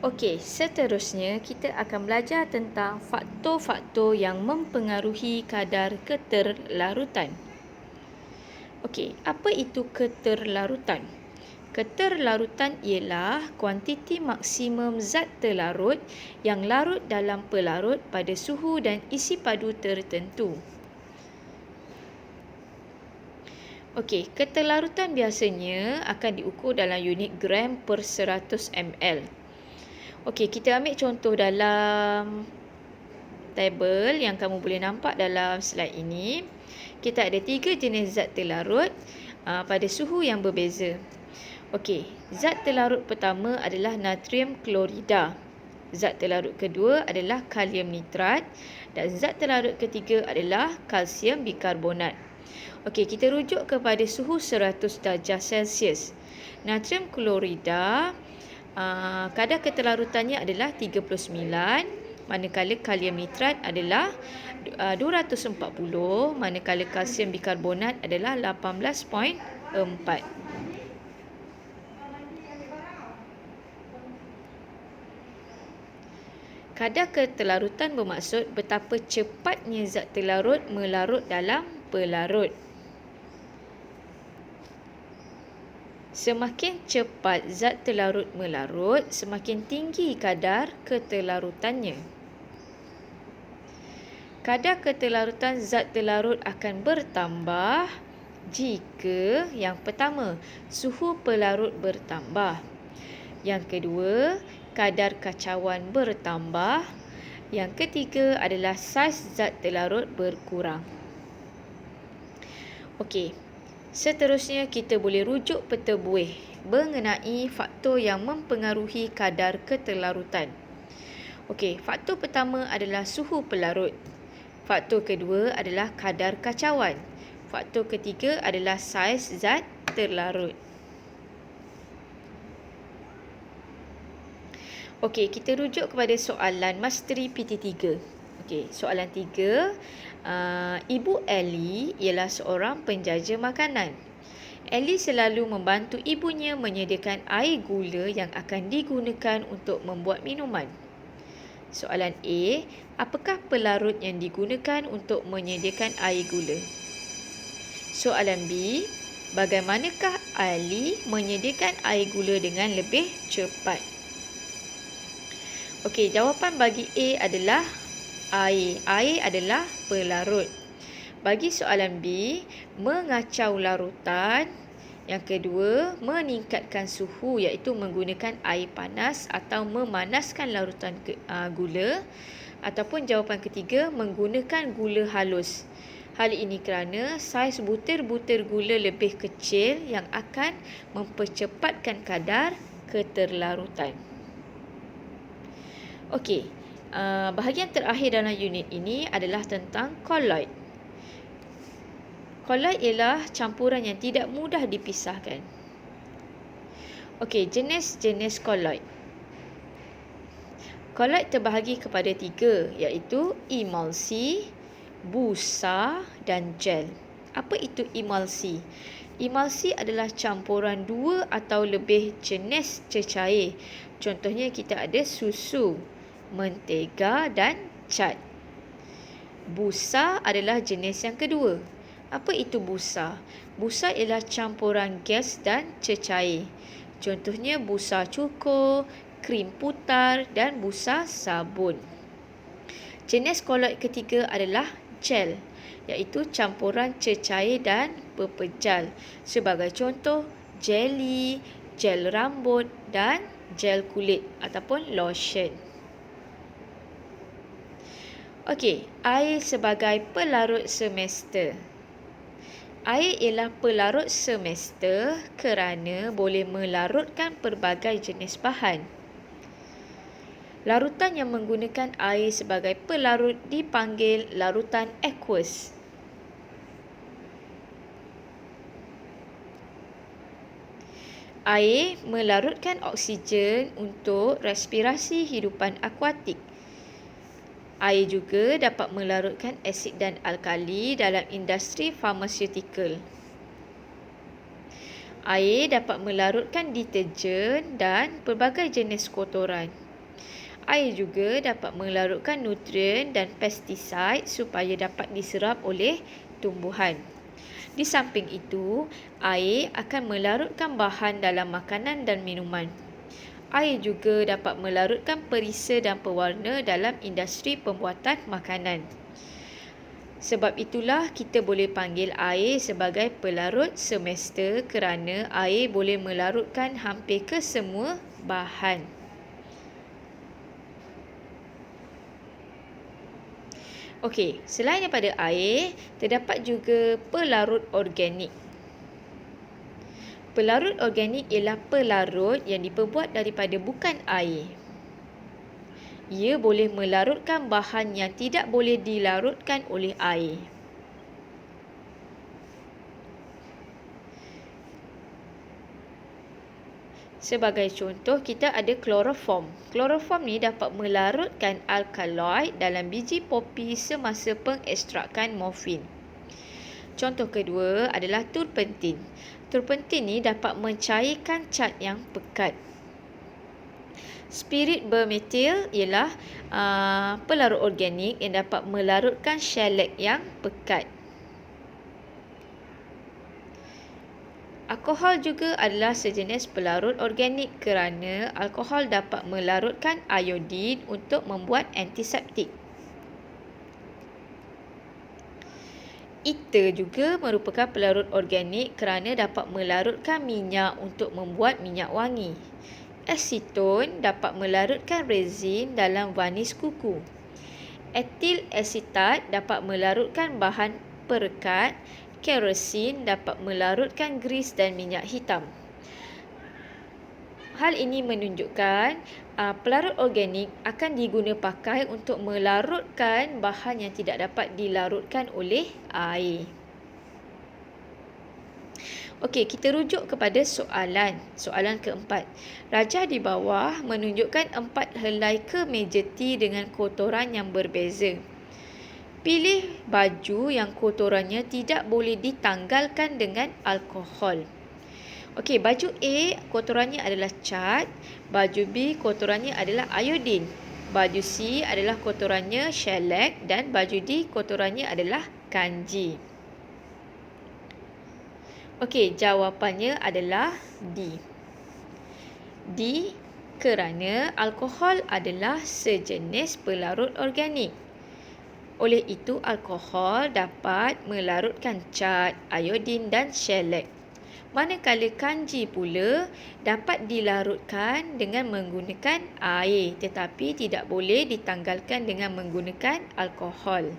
Okey, seterusnya kita akan belajar tentang faktor-faktor yang mempengaruhi kadar keterlarutan. Okey, apa itu keterlarutan? Keterlarutan ialah kuantiti maksimum zat terlarut yang larut dalam pelarut pada suhu dan isi padu tertentu. Okey, keterlarutan biasanya akan diukur dalam unit gram per 100 ml. Okey, kita ambil contoh dalam tabel yang kamu boleh nampak dalam slide ini. Kita ada 3 jenis zat terlarut pada suhu yang berbeza. Okey, zat terlarut pertama adalah natrium klorida. Zat terlarut kedua adalah kalium nitrat dan zat terlarut ketiga adalah kalsium bikarbonat. Okey, kita rujuk kepada suhu 100 darjah Celsius. Natrium klorida kadar keterlarutannya adalah 39, manakala kalium nitrat adalah 240, manakala kalsium bikarbonat adalah 18.4. Kadar keterlarutan bermaksud betapa cepatnya zat terlarut melarut dalam pelarut. Semakin cepat zat terlarut melarut, semakin tinggi kadar keterlarutannya. Kadar keterlarutan zat terlarut akan bertambah jika yang pertama, suhu pelarut bertambah. Yang kedua, kadar kacauan bertambah. Yang ketiga adalah saiz zat terlarut berkurang. Okey, seterusnya kita boleh rujuk peta buih mengenai faktor yang mempengaruhi kadar keterlarutan. Okey, faktor pertama adalah suhu pelarut. Faktor kedua adalah kadar kacauan. Faktor ketiga adalah saiz zat terlarut. Okey, kita rujuk kepada soalan Masteri PT3. Okey, soalan 3. Ibu Ellie ialah seorang penjaja makanan. Ellie selalu membantu ibunya menyediakan air gula yang akan digunakan untuk membuat minuman. Soalan A, apakah pelarut yang digunakan untuk menyediakan air gula? Soalan B, bagaimanakah Ellie menyediakan air gula dengan lebih cepat? Okey, jawapan bagi A adalah air. Air adalah pelarut. Bagi soalan B, mengacau larutan. Yang kedua, meningkatkan suhu iaitu menggunakan air panas atau memanaskan larutan gula. Ataupun jawapan ketiga, menggunakan gula halus. Hal ini kerana saiz butir-butir gula lebih kecil yang akan mempercepatkan kadar keterlarutan. Okey, bahagian terakhir dalam unit ini adalah tentang kolloid. Kolloid ialah campuran yang tidak mudah dipisahkan. Okey, jenis-jenis kolloid. Kolloid terbahagi kepada 3, iaitu emulsi, busa dan gel. Apa itu emulsi? Emulsi adalah campuran 2 atau lebih jenis cecair. Contohnya kita ada susu, mentega dan cat. Busa adalah jenis yang kedua. Apa itu busa? Busa ialah campuran gas dan cecair. Contohnya busa cukur, krim putar dan busa sabun. Jenis kolloid ketiga adalah gel, iaitu campuran cecair dan pepejal. Sebagai contoh, jeli, gel rambut dan gel kulit ataupun lotion. Okey, air sebagai pelarut semester. Air ialah pelarut semester kerana boleh melarutkan pelbagai jenis bahan. Larutan yang menggunakan air sebagai pelarut dipanggil larutan aqueous. Air melarutkan oksigen untuk respirasi hidupan akuatik. Air juga dapat melarutkan asid dan alkali dalam industri farmaseutical. Air dapat melarutkan deterjen dan pelbagai jenis kotoran. Air juga dapat melarutkan nutrien dan pestisida supaya dapat diserap oleh tumbuhan. Di samping itu, air akan melarutkan bahan dalam makanan dan minuman. Air juga dapat melarutkan perisa dan pewarna dalam industri pembuatan makanan. Sebab itulah kita boleh panggil air sebagai pelarut semesta kerana air boleh melarutkan hampir ke semua bahan. Okey, selain daripada air, terdapat juga pelarut organik. Pelarut organik ialah pelarut yang diperbuat daripada bukan air. Ia boleh melarutkan bahan yang tidak boleh dilarutkan oleh air. Sebagai contoh, kita ada kloroform. Kloroform ni dapat melarutkan alkaloid dalam biji popi semasa pengekstrakan morfin. Contoh kedua adalah turpentin. Turpentin ni dapat mencairkan cat yang pekat. Spirit bermetil ialah pelarut organik yang dapat melarutkan shellac yang pekat. Alkohol juga adalah sejenis pelarut organik kerana alkohol dapat melarutkan iodin untuk membuat antiseptik. Ether juga merupakan pelarut organik kerana dapat melarutkan minyak untuk membuat minyak wangi. Aseton dapat melarutkan resin dalam varnis kuku. Etil asetat dapat melarutkan bahan perekat. Kerosin dapat melarutkan gris dan minyak hitam. Hal ini menunjukkan pelarut organik akan diguna pakai untuk melarutkan bahan yang tidak dapat dilarutkan oleh air. Okey, kita rujuk kepada soalan. Soalan keempat. Rajah di bawah menunjukkan 4 helai kemeja T dengan kotoran yang berbeza. Pilih baju yang kotorannya tidak boleh ditanggalkan dengan alkohol. Okey, baju A kotorannya adalah cat, baju B kotorannya adalah iodin, baju C adalah kotorannya shellac dan baju D kotorannya adalah kanji. Okey, jawapannya adalah D. D kerana alkohol adalah sejenis pelarut organik. Oleh itu, alkohol dapat melarutkan cat, iodin dan shellac. Manakala kanji pula dapat dilarutkan dengan menggunakan air tetapi tidak boleh ditanggalkan dengan menggunakan alkohol.